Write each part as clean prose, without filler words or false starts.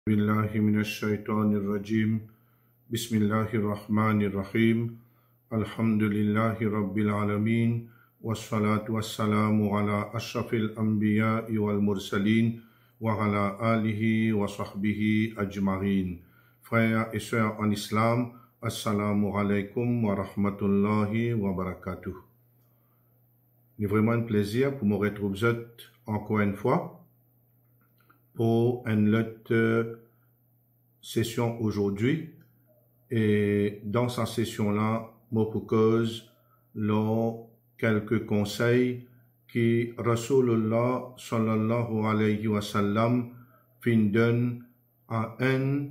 بالله من الشيطان الرجيم بسم الله الرحمن الرحيم الحمد لله رب العالمين والصلاة والسلام على أشرف الأنبياء والمرسلين وعلى آله وصحبه أجمعين. Frères et sœurs en islam, assalamu alaikum wa rahmatullahi wa barakatuh. C'est vraiment un plaisir pour me retrouver encore une fois pour une autre session aujourd'hui. Et dans cette session-là, je propose quelques conseils qui Rasulullah sallallahu alayhi wa sallam donne à un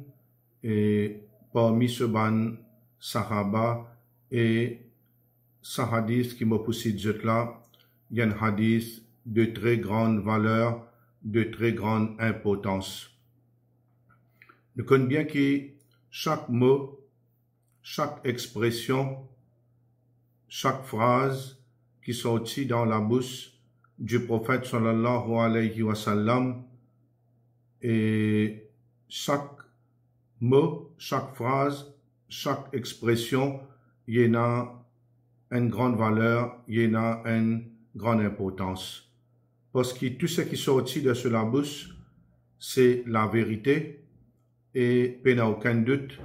et parmi ce ban sahaba et ce hadith qui me possède là, il y a un hadith de très grande valeur, de très grande importance. Nous connaissons bien que chaque mot, chaque expression, chaque phrase qui sortit dans la bouche du prophète sallallahu alayhi wa sallam, et chaque mot, chaque phrase, chaque expression, il y en a une grande valeur, il y en a une grande importance. Parce que tout ce qui sortit de la bouche, c'est la vérité, et il n'y a aucun doute,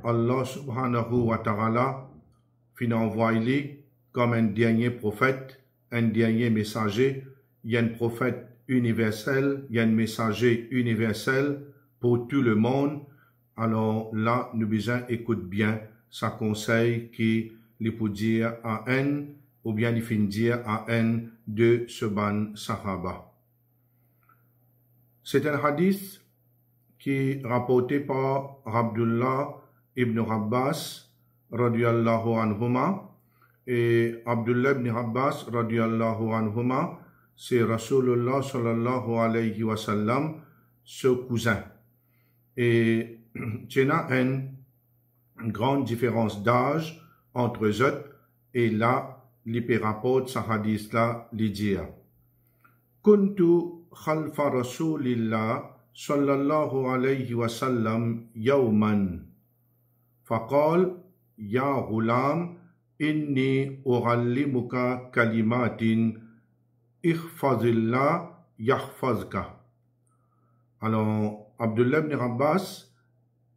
Allah subhanahu wa ta'ala finit envoyé comme un dernier prophèt, un dernier messager. Il y a un prophète universel, il y a un messager universel pour tout le monde. Alors là, nous besoin écoute bien sa conseil qui lui peut dire à un, ou bien il finit dire à un de ce ban sahaba. C'est un hadith qui est rapporté par Abdullah ibn Abbas radiyallahu anhuma, et Abdullah ibn Abbas radiyallahu anhuma, c'est Rasulullah sallallahu alayhi wa sallam, ce cousin. Et il y a une grande différence d'âge entre eux, et là, l'hyperapporte sa hadith là, l'idée. Kuntu khalfa Rasulillah sallallahu alayhi wa sallam yawman. Faqal, ya ghulam, inni u'allimuka kalimatin, ihfazillah yahfazka. Alors, Abdullah ibn Abbas,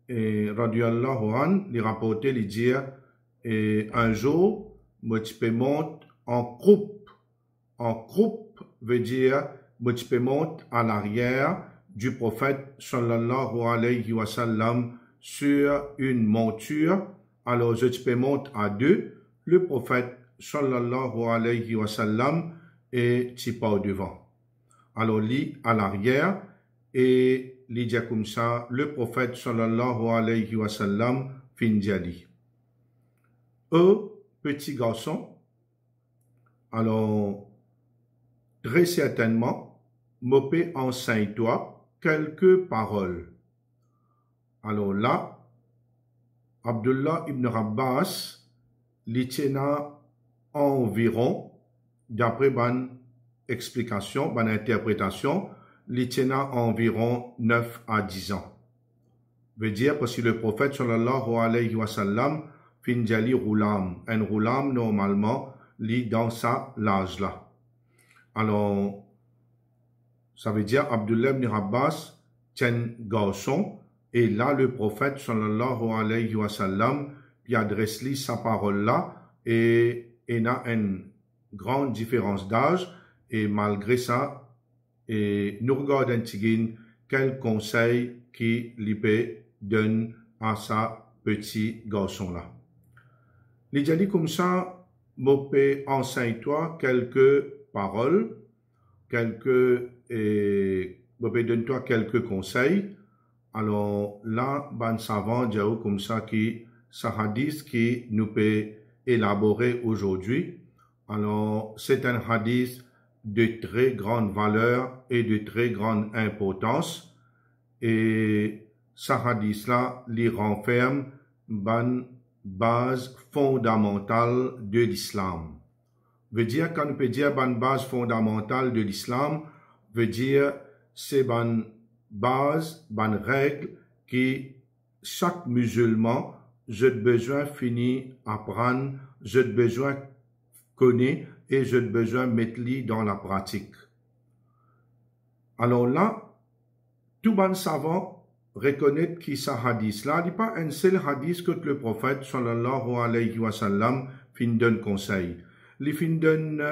radiyallahu an, lui rapportait, lui dire, et un jour, moi tu monte en groupe. En groupe veut dire, moi tu monte à l'arrière du prophète sallallahu alayhi wa sallam sur une monture. Alors, je te monte à deux, le prophète sallallahu alayhi wa sallam et tu pars devant. Alors, lit à l'arrière et lit dit comme ça, le prophète sallallahu alayhi wa sallam fin dit. Petit garçon, alors, très certainement, me enseigne-toi quelques paroles. Alors là, Abdullah ibn Abbas, li tient environ, d'après ban explication, ban interprétation, li tient environ 9 à 10 ans. Veut dire, parce que le prophète sallallahu alayhi wa sallam, fin jali roulam. Un roulam, normalement, lit dans ça l'âge là. Alors, ça veut dire Abdullah ibn Abbas, tient garçon, et là, le prophète, sallallahu alayhi wa sallam, il adresse lui sa parole là, et il a une grande différence d'âge, et malgré ça, et nous regardons quel conseil qui lui donne à sa petit garçon là. Il a dit comme ça, Mopé, enseigne-toi quelques paroles, Mopé, donne-toi quelques conseils. Alors là, ban savant dit comme ça qui, sa hadith qui nous peut élaborer aujourd'hui. Alors, c'est un hadith de très grande valeur et de très grande importance. Et sa hadith là, l'y renferme ban base fondamentale de l'islam. Veut dire, quand on peut dire ban base fondamentale de l'islam, veut dire, c'est ban base, ban règle qui chaque musulman, j'ai besoin finir apprendre, j'ai besoin connaître et j'ai besoin mettre dans la pratique. Alors là, tout ban savant reconnaît que ce hadith-là n'est pas un seul hadith que le prophète sallallahu alayhi wa sallam fin donne conseil. Il fin donne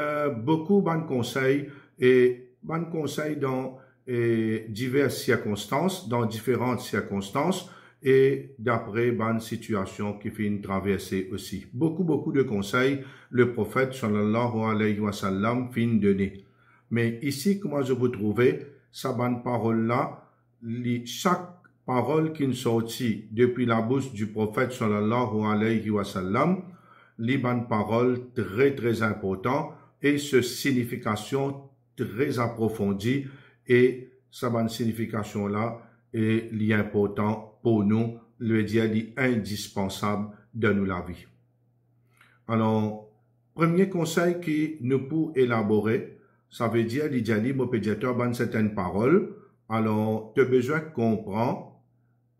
beaucoup de conseils et ban conseils dans diverses circonstances, dans différentes circonstances et d'après ban situation qui fin traverser aussi. Beaucoup de conseils le prophète sallallahu alayhi wa sallam fin donner. Mais ici, comment je vous trouvez, sa bonne parole-là, chaque parole qui est sortie depuis la bouche du prophète sallallahu alayhi wa sallam, les bonnes paroles très importantes et ce signification très approfondie et sa bonne signification-là est l'important pour nous, le dire l'indispensable de nous la vie. Alors, premier conseil qui nous peut élaborer, ça veut dire, il dit à l'immédiateur, ban certaines paroles. Alors, tu as besoin de comprendre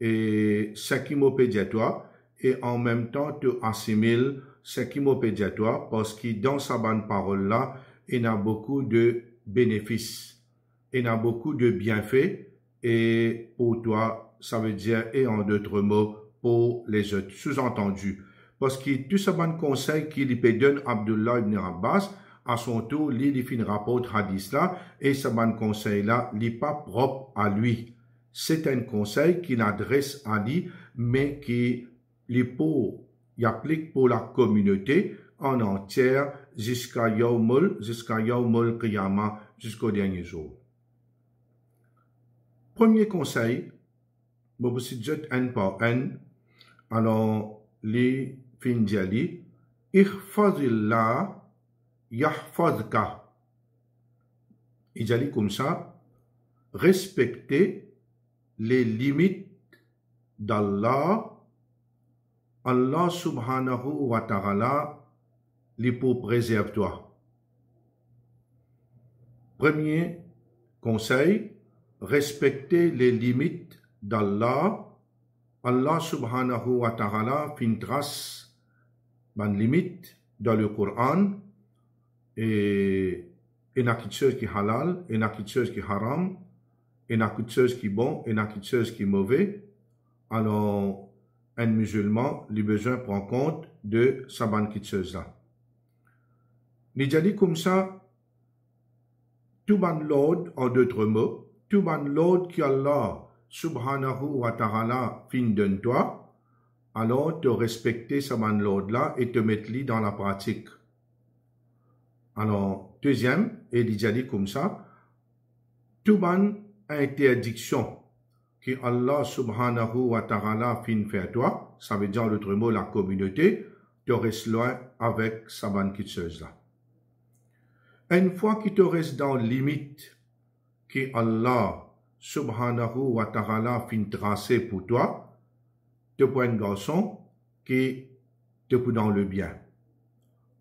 et ce qui m'opédiatoire et en même temps, tu assimiles ce qui m'opédiatoire parce que dans sa bonne parole-là, il y a beaucoup de bénéfices, il y a beaucoup de bienfaits et pour toi, ça veut dire, et en d'autres mots, pour les autres. Sous-entendu. Parce que tout ce bon conseil qu'il peut donner Abdullah ibn Abbas, à son tour, il fait un rapport hadith là, et ce bon conseil-là, n'est pas propre à lui. C'est un conseil qu'il adresse à lui, mais qui il applique pour la communauté en entière jusqu'à Yawmul Qiyamah, jusqu'au dernier jour. Premier conseil, bon, c'est juste un par un, alors, les fin diali, ihfazillah, yahfazka. Il dit comme ça, respecter les limites d'Allah, Allah subhanahu wa ta'ala, les pour préserver toi. Premier conseil, respecter les limites d'Allah, Allah subhanahu wa ta'ala fin trace ban limite dans le Coran et il y a quelque chose qui est halal, il y a quelque chose qui est haram, il y a quelque chose qui est bon, il y a quelque chose qui est mauvais. Alors, un musulman, il a besoin de prendre compte de sa bonne quelque chose là. Il dit comme ça, tout ban l'ordre, en d'autres mots, tout ban l'ordre qui Allah subhanahu wa ta'ala fin donne toi, alors te respecter sa ban l'ordre là et te mettre dans la pratique. Alors, deuxième, il dit comme ça, tout ban interdiction que Allah subhanahu wa ta'ala fin faire toi, ça veut dire en d'autres mots la communauté, te reste loin avec sa ban chose là. Une fois qu'il te reste dans limite que Allah subhanahu wa ta'ala fin tracé pour toi, te prends un garçon qui te peut dans le bien.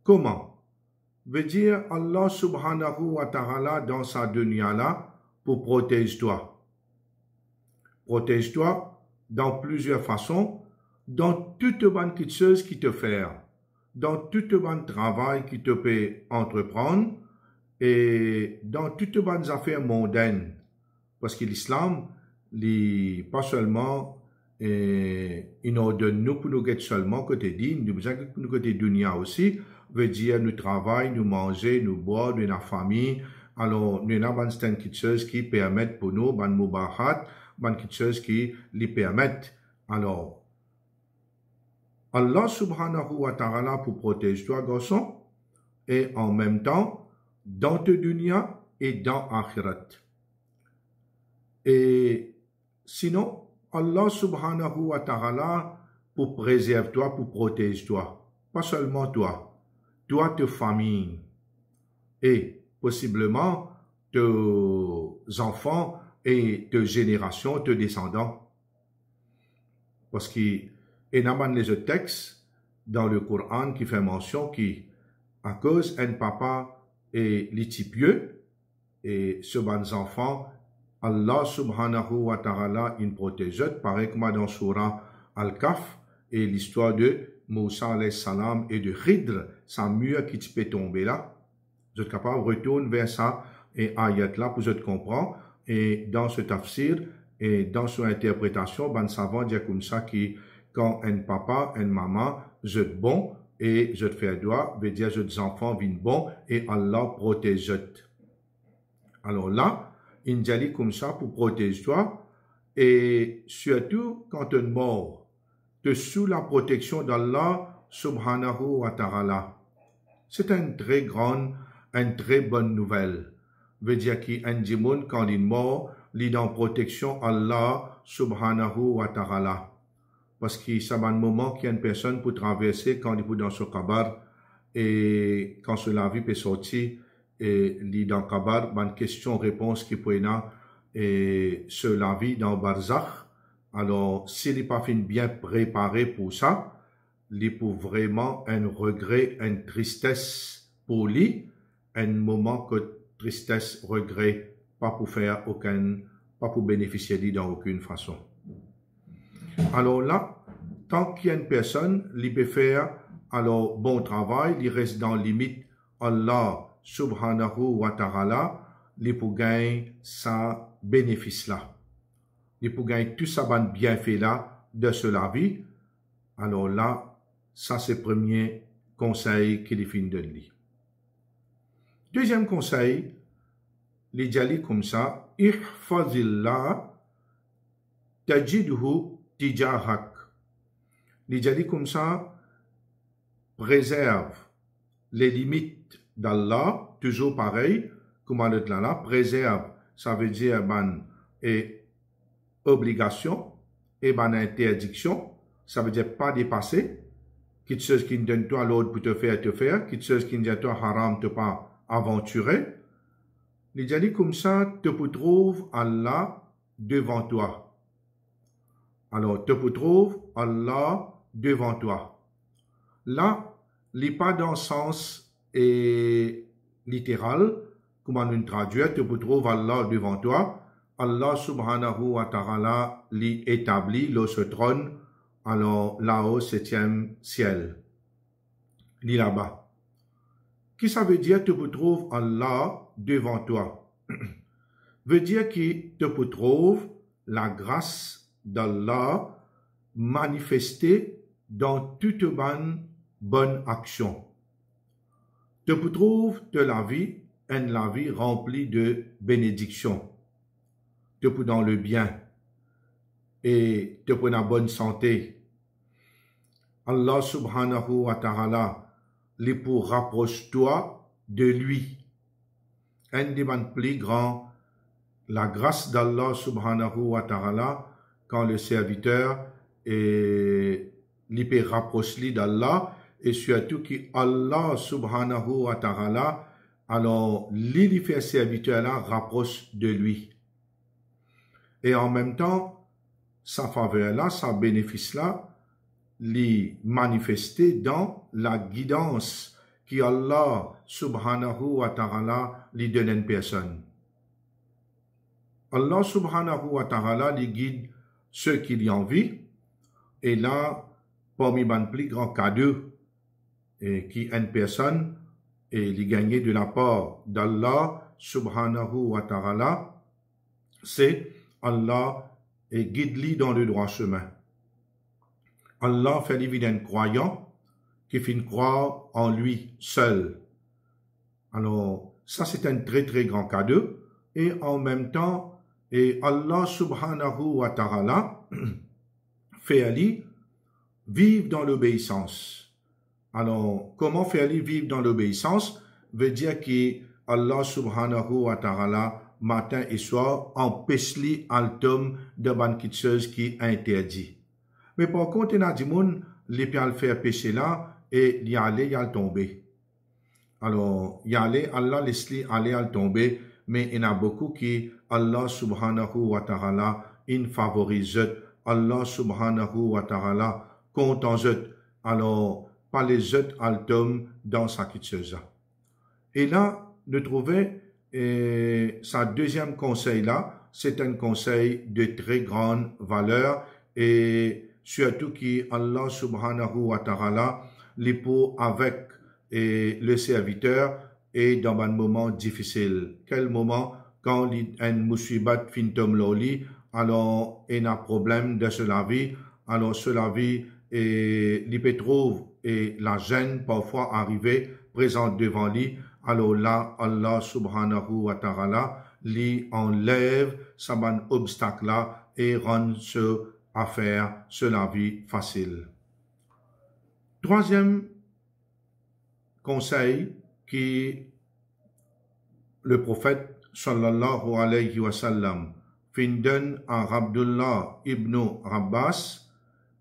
Comment? Veut dire Allah subhanahu wa ta'ala dans sa dunya là pour protéger toi. Protège-toi dans plusieurs façons, dans toute bonne chose qui te fait, dans toute bonne travail qui te peut entreprendre et dans toutes bonnes affaires mondaines. Parce que l'islam, pas seulement, il nous donne nous pour nous être seulement côté dîne, nous besoin pour nous côté dunya aussi, veut dire nous travaillons, nous manger, nous boire, nous la famille. Alors, nous avons bonnes choses qui permettent pour nous, bonnes mubahat, bonnes choses qui les permettent. Alors, Allah subhanahu wa ta'ala pour protéger toi, garçon, et en même temps, dans te dunya et dans akhirat. Et sinon, Allah subhanahu wa ta'ala pour préserver toi, pour protéger toi. Pas seulement toi, ta famille et possiblement tes enfants et tes générations, tes descendants. Parce qu'il y a les autres textes dans le Coran qui fait mention qui, à cause d'un papa et les pieux et ce bon enfant Allah subhanahu wa ta'ala il protège, pareil comme dans Surah Al-Kahf, et l'histoire de Moussa alayhi salam et de Khidr, sa mur qui peut tomber là. Vous êtes capable de retourner vers ça et ayat là pour vous comprendre. Et dans ce tafsir et dans son interprétation, ben savant dire comme ça que quand un papa, une maman, je bon et je fais droit, veut dire que les enfants viennent bon et Allah protège. Alors là, il dit comme ça pour protéger toi et surtout quand tu es mort, tu es sous la protection d'Allah subhanahu wa ta'ala. C'est une très bonne nouvelle. Veut dire qu'un djimoun, quand il est mort, il est dans protection Allah subhanahu wa ta'ala. Parce que c'est un moment qu'il y a une personne pour traverser quand il est dans ce kabar et quand la vie peut sortir et il est dans le kabar, une question-réponse qui peut être et sur la vie dans Barzakh. Alors, s'il n'est pas bien préparé pour ça, il est pour vraiment un regret, une tristesse pour lui, un moment que tristesse, regret, pas pour faire pas pour bénéficier de lui dans aucune façon. Alors là, tant qu'il y a une personne, il peut faire alors bon travail, il reste dans la limite Allah subhanahu wa ta'ala, il peut gagner sa bénéfice là. Il peut gagner tout ça ban bienfait là de cela vie. Alors là, ça c'est le premier conseil qu'il finit de lui. Deuxième conseil, les dit comme ça, ihfazillah tajidhu tijahak. Les dit comme ça, préserve les limites d'Allah, toujours pareil, comme on dit là, préserve, ça veut dire et obligation et interdiction, ça veut dire pas dépasser, quelque chose qui ne donne toi à l'autre pour te faire, quelque chose qui ne dit toi haram, te pas aventurer. Il dit comme ça, te trouve Allah devant toi. Alors, te trouve Allah devant toi. Là, il n'est pas dans le sens littéral, comment on traduit, te trouve Allah devant toi. Allah subhanahu wa ta'ala l'y établit, le ce trône, alors là-haut, 7e ciel. L'y là-bas. Qui ça veut dire te trouve Allah devant toi? Veut dire qu'il te trouve la grâce d'Allah manifestée dans toute bonne action. Te trouve de la vie remplie de bénédictions. Te pour dans le bien et te pour dans la bonne santé. Allah subhanahu wa ta'ala les pour rapproche-toi de lui. Un des plus grands, la grâce d'Allah subhanahu wa ta'ala quand le serviteur est peut rapprocher d'Allah et surtout que Allah subhanahu wa ta'ala alors lui fait serviteur là rapproche de lui. Et en même temps, sa faveur là, sa bénéfice là, les manifester dans la guidance que Allah subhanahu wa ta'ala lui donne à une personne. Allah subhanahu wa ta'ala lui guide ceux qui lui envient. Et là, parmi les plus grands cadeaux qui une personne et lui gagner de la part d'Allah subhanahu wa ta'ala, c'est Allah et guide-lui dans le droit chemin. Allah fait lui d'un croyant qui finit croire en lui seul. Alors, ça c'est un très très grand cadeau. Et en même temps, et Allah subhanahu wa ta'ala fait lui vivre dans l'obéissance. Alors, comment faire lui vivre dans l'obéissance? Veut dire que Allah subhanahu wa ta'ala matin et soir, empêche-li altum de ban quelque chose qui est interdit. Mais par contre, il y a des gens qui peuvent faire péché là et y aller, y aller tomber. Alors, y aller, Allah laisse-li aller à tomber, mais il y en a beaucoup qui, Allah subhanahu wa ta'ala, in favorise, Allah subhanahu wa ta'ala, compte en eux. Alors, pas les autres altum dans sa quelque chose. Et là, de trouver et sa deuxième conseil là, c'est un conseil de très grande valeur et surtout qui Allah subhanahu wa ta'ala l'époux avec le serviteur et dans un moment difficile. Quel moment? Quand un musibat fintom loli, alors il y a un problème de cela vie, alors cela vie et l'y trouve et la gêne parfois arriver présente devant lui, alors là Allah subhanahu wa ta'ala lui enlève ce obstacle là et rend ce affaire cela vie facile. Troisième conseil qui le prophète sallallahu alayhi wa sallam finden à Abdullah ibn Abbas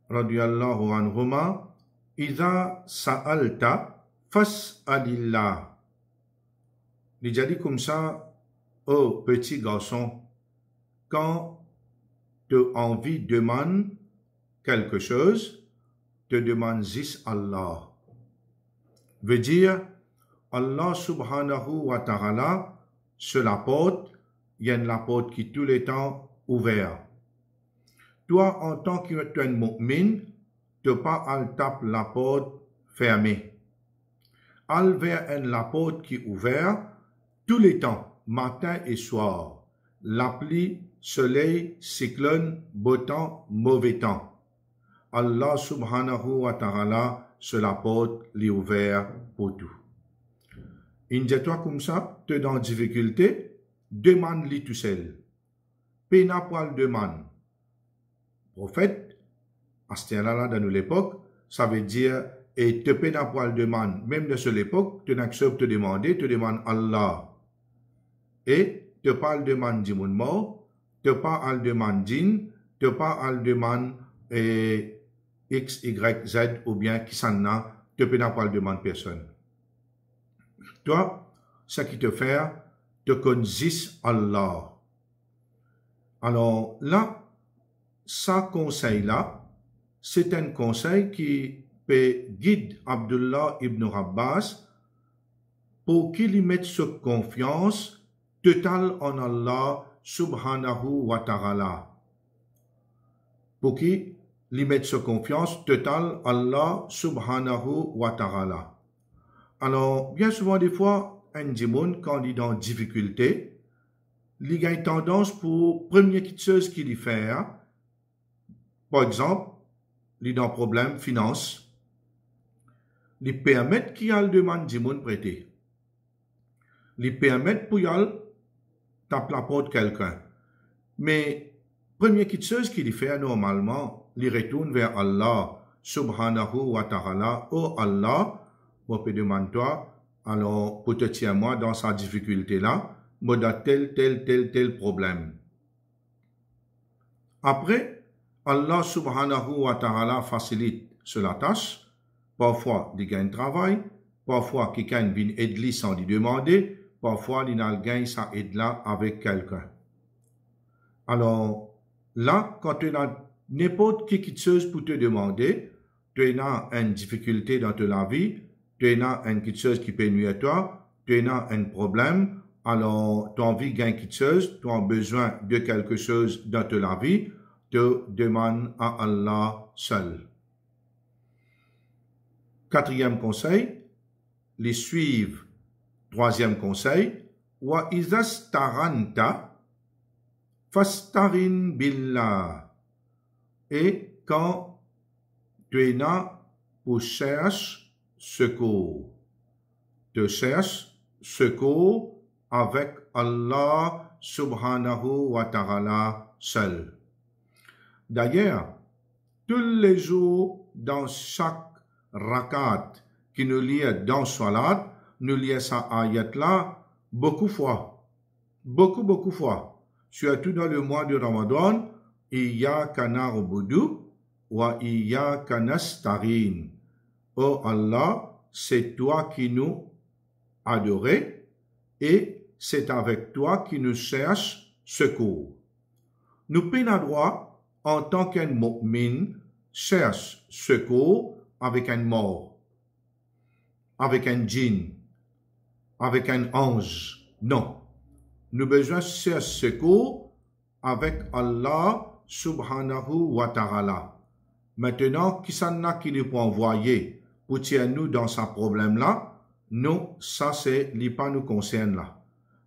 radiyallahu anhuma, Iza sa'alta fas'alillah. Il a dit comme ça, oh petit garçon, quand tu as envie de demander quelque chose, te demande juste Allah. Veut dire, Allah subhanahu wa ta'ala, sur la porte, il y a une porte qui est tout le temps ouverte. Toi, en tant que tu es un mu'min, tu n'as pas à taper la porte fermée. Al vers la porte qui est ouverte, tous les temps, matin et soir. La pluie, soleil, cyclone, beau temps, mauvais temps. Allah subhanahu wa ta'ala, sur la porte, est ouverte pour tout. India-toi comme ça, tu es dans difficulté, demande-lui tout seul. Pena poil demande. Prophète, à ce temps-là, dans l'époque, ça veut dire, et te pena poil demande, même de cette époque, tu n'acceptes te demander, te demande Allah. Et te parle demande du monde mort, te parle demande djinn, te parle demande X, Y, Z, ou bien qui s'en a, te pena poil demande personne. Toi, ce qui te fait, te connais Allah. Alors là, ce conseil-là, c'est un conseil qui peut guider Abdullah ibn Abbas pour qu'il y mette sa confiance totale en Allah subhanahu wa ta'ala. Pour qu'il y mette sa confiance totale en Allah subhanahu wa ta'ala. Alors, bien souvent, des fois, un djimoun, quand il est dans difficulté, il a une tendance pour première chose qu'il y fait. Par exemple, il est dans problème finance. Il permet qu'il y ait le demande djimoun prêté. Il permet pour y aller taper la porte quelqu'un. Mais, première chose qu'il y fait normalement, il retourne vers Allah subhanahu wa ta'ala. Oh Allah, moi, je demande toi, alors, pour te tirer moi dans sa difficulté-là, moi, dans tel problème. Après, Allah subhanahu wa ta'ala facilite la tâche. Parfois, il gagne travail. Parfois, quelqu'un vient aider sans lui demander. Parfois, il gagne sa aide là avec quelqu'un. Alors, là, quand tu as n'importe quelle chose pour te demander, tu as une difficulté dans ta vie, tu as quelque chose qui peut nuire à toi, tu as un problème, alors tu as envie de gagner quelque chose, tu as besoin de quelque chose dans ta vie, tu demandes à Allah seul. Quatrième conseil, les suivre. Troisième conseil, wa izastaranta fastarin billah. Et quand tu es là pour chercher secours. Tu cherches secours avec Allah subhanahu wa ta'ala seul. D'ailleurs, tous les jours, dans chaque rakat qui nous lit dans Salat, nous lit sa ayat-là beaucoup fois. Beaucoup fois. Surtout dans le mois de Ramadan, Iyyaka na'budu wa iyyaka nasta'in. Oh Allah, c'est toi qui nous adorons et c'est avec toi qui nous cherche secours. Nous peinons droit en tant qu'un mu'min cherche secours avec un mort, avec un djinn, avec un ange. Non. Nous besoin chercher secours avec Allah subhanahu wa ta'ala. Maintenant, qui s'en a qui nous peut envoyer pour tirer nous dans ce problème-là? Non, ça c'est li pas nous concerne là.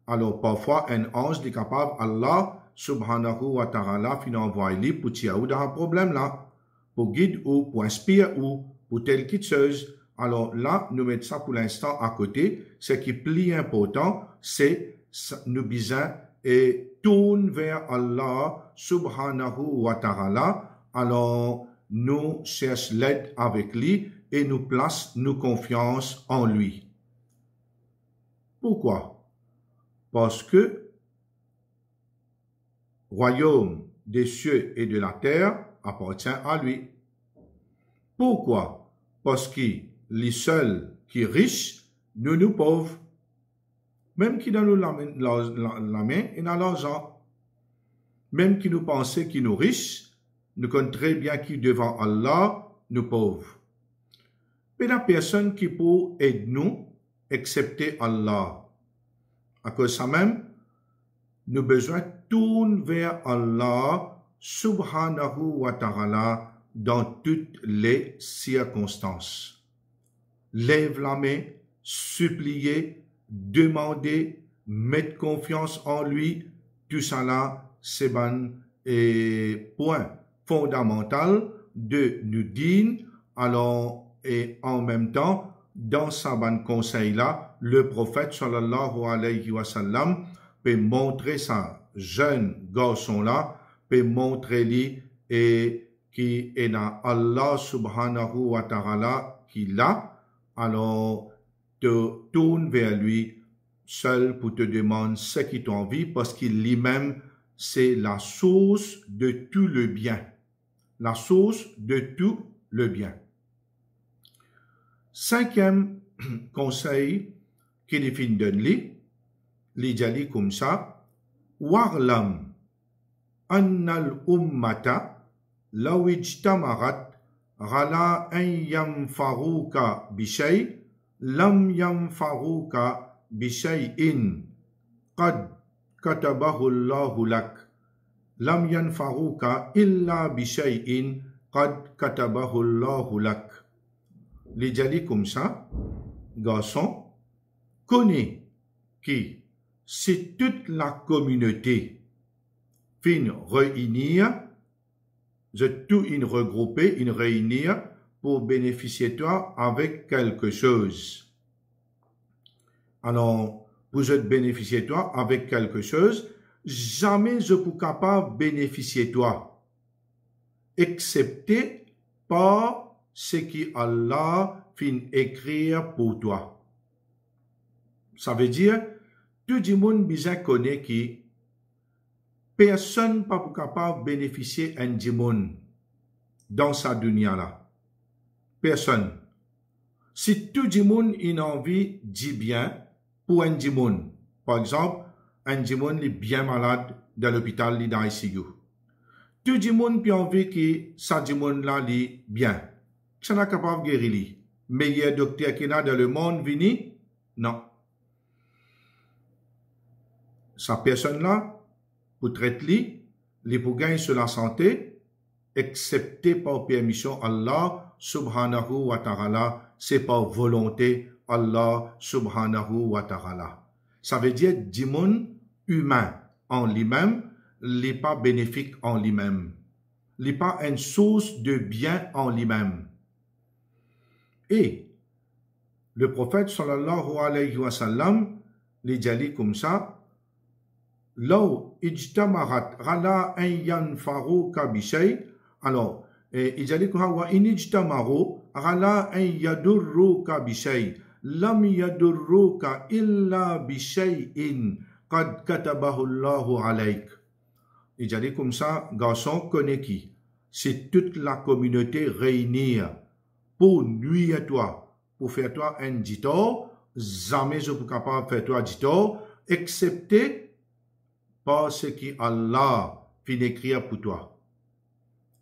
Alors parfois un ange est capable Allah subhanahu wa ta'ala fin envoyer pour tirer ou dans un problème là, pour guider ou pour inspirer ou pour telle quelque chose. Alors là, nous mettons ça pour l'instant à côté. Ce qui est plus important, c'est nous besoin et tourne vers Allah subhanahu wa ta'ala. Alors, nous cherchons l'aide avec lui et nous place nos confiance en lui. Pourquoi? Parce que royaume des cieux et de la terre appartient à lui. Pourquoi? Parce qu'il est seul qui est riche, nous pauvres. Même qui dans la main et dans l'argent. Même qui nous pensait qu'il nous riche, nous connaissons très bien qui devant Allah, nous pauvres. Mais la personne qui peut aider nous, excepté Allah. À cause de ça même, nous besoin tourner vers Allah subhanahu wa ta'ala dans toutes les circonstances. Lève la main, supplier, demander, mettre confiance en lui, tout ça là, c'est un point fondamental de nous dire, alors, et en même temps, dans sa bonne conseil là, le prophète sallallahu alayhi wa sallam peut montrer ça jeune garçon là, peut montrer lui et qui est dans Allah subhanahu wa ta'ala qui l'a, alors te tourne vers lui seul pour te demander ce qui t'envie parce qu'il lui-même c'est la source de tout le bien. La source de tout le bien. Cinquième conseil qu'il définit de lui, il dit comme ça, Warlam annal ummata law ijtamarat ala an yanfaruka bishay lam yanfaruka bishay'in qad katabahu Allahu lak lam yanfaruka illa bishay'in qad katabahu Allahu lak. Les dit comme ça, garçon, connaît qui, si toute la communauté fin réunir, tout une regrouper, une réunir pour bénéficier toi avec quelque chose. Alors, vous êtes bénéficier toi avec quelque chose, jamais je peux capable bénéficier toi, excepté par ce qui Allah fin écrire pour toi. Ça veut dire, tout le monde bien connaît qui personne pas capable bénéficier un monde dans sa dunya là. Personne. Si tout le monde a envie dit bien pour un monde, par exemple, un monde est bien malade dans l'hôpital, il est dans ICU. Tout le monde a envie que ça monde là est bien. Ça n'est capable de guérir. Meilleur docteur qu'il y a dans le monde vini? Non. Sa personne là, pour traiter les pour gagner sur la santé, excepté par permission Allah subhanahu wa ta'ala, c'est par volonté Allah subhanahu wa ta'ala. Ça veut dire du monde humain en lui-même, n'est pas bénéfique en lui-même. N'est pas une source de bien en lui-même. Et le prophète sallallahu alayhi wa sallam les dit comme ça, Law ijtamarat ala an yanfaruka bishay, alors il dit comme ça, wa in ijtamaru ala an yadurruka bishay lam yadurruka illa bishay'in qad katabahu Allahu alayk. Il dit comme ça, garçon connaît qui? C'est toute la communauté réunir pour nuire à toi, pour faire toi un ditor, jamais je peux capable de faire toi ditor, excepté par ce qui Allah fin écrire pour toi.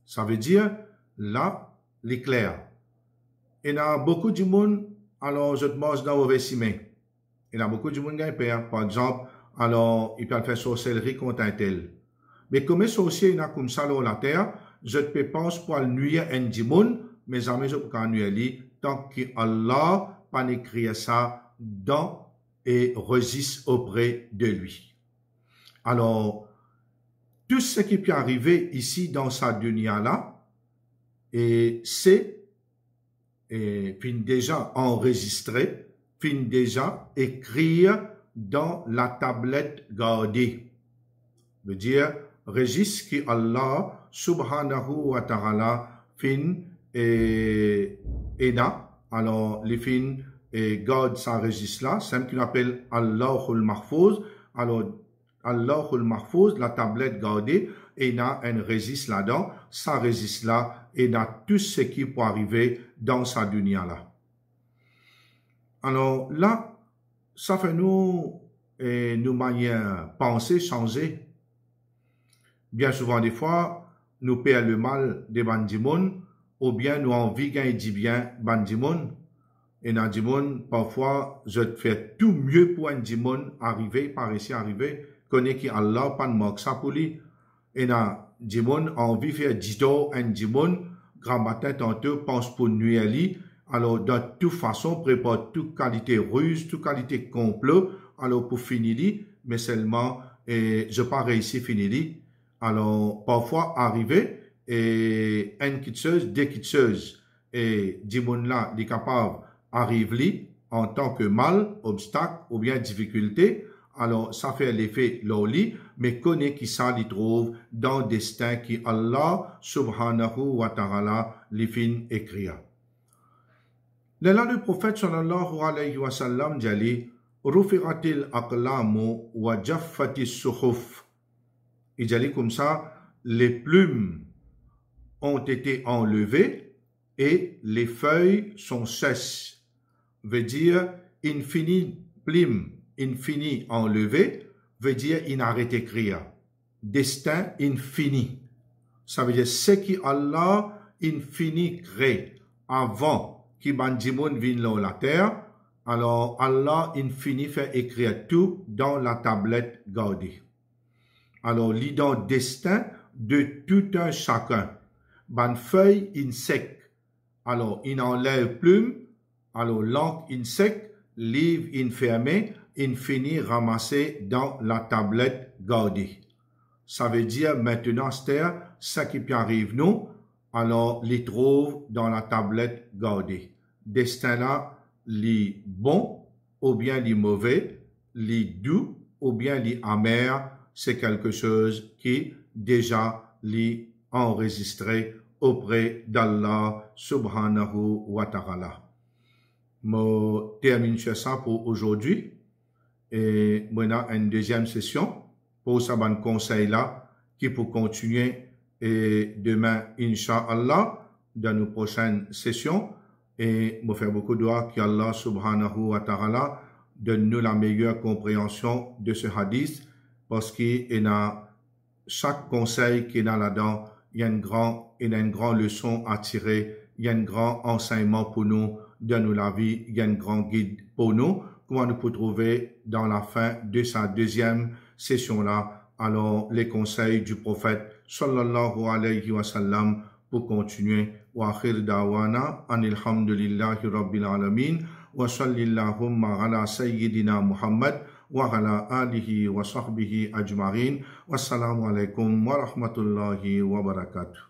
Ça veut dire, là, l'éclair. Il y a beaucoup de monde, alors je te mange dans mauvais chemin. Il y a beaucoup de monde qui a peur. Par exemple, alors, il peut faire sorcellerie contre un tel. Mais comme sorcier, il a comme ça dans la terre, je te pense pour nuire un dimon, mais jamais je peux nuire lui, tant que Allah pas écrit ça dans et résiste auprès de lui. Alors, tout ce qui peut arriver ici dans sa dunya-là, et c'est déjà enregistré, déjà écrit dans la tablette gardée. Veut dire, registre qui Allah subhanahu wa ta'ala alors les fins garde sa registre là, c'est ce qu'on appelle Allahul Mahfouz. Alors Allahul Mahfouz, la tablette gardée, et il y a un registre là-dedans, ça registre là, et il y a tout ce qui peut arriver dans sa dunya là. Alors là, ça fait nous manières penser changer. Bien souvent des fois, nous payons le mal des bandimons, ou bien nous envie gagner du bien bandimon. Et dans dimon, parfois, je fais tout mieux pour un dimon arriver, par ici arriver, connaît qui Allah pas de manque ça pour lui. Et dans dimon, envie faire dito un dimon, grand matin tantôt pense pour nuire lui. Alors, de toute façon, prépare toute qualité ruse, toute qualité complot, alors pour finir lui, mais seulement, je pas réussi à finir lui. Alors, parfois, arriver, et une quitteuse, deux quiteuses, et dimon là, il est capable arrive li en tant que mal, obstacle ou bien difficulté, alors ça fait l'effet loli, mais connaît qui ça l'y trouve dans le destin qui Allah subhanahu wa ta'ala li fin écria. Là le prophète sallallahu alayhi wa sallam dit rufi'atil aqlamu wa jaffatis suhuf. Il dit comme ça, les plumes ont été enlevées et les feuilles sont sèches. Veut dire infini plume, infini enlevé, veut dire inarrêté écrire. Destin infini. Ça veut dire ce qui Allah infini crée avant qui bandimon vienne là la terre, alors Allah infini fait écrire tout dans la tablette gardée. Alors l'ident destin de tout un chacun. Ban feuille in sec. Alors il enlève plume. Alors, l'encre in sec, livre in fermé, infini ramassé dans la tablette gardée. Ça veut dire maintenant, ce qui peut arriver nous, alors les trouve dans la tablette gardée. Destin là, les bons ou bien les mauvais, les doux ou bien les amers, c'est quelque chose qui déjà les enregistré auprès d'Allah subhanahu wa ta'ala. Je termine sur ça pour aujourd'hui et maintenant une deuxième session pour ce bon conseil là qui pour continuer et demain Inch'Allah dans nos prochaines sessions et me faire beaucoup de doigts qu'Allah subhanahu wa ta'ala donne nous la meilleure compréhension de ce hadith parce qu'il y a chaque conseil qui est là-dedans il y a une grande leçon à tirer il y a un grand enseignement pour nous dans la vie, il y a un grand guide pour nous, comment nous pouvons trouver dans la fin de sa deuxième session-là, alors les conseils du prophète sallallahu alayhi wa sallam pour continuer. Wa akhir dawana anil hamdulillahi rabbil alamin wa sallillahumma ala sayyidina Muhammad wa ala alihi wa sahbihi ajma'in. Wassalamu alaikum wa rahmatullahi wa barakatuh.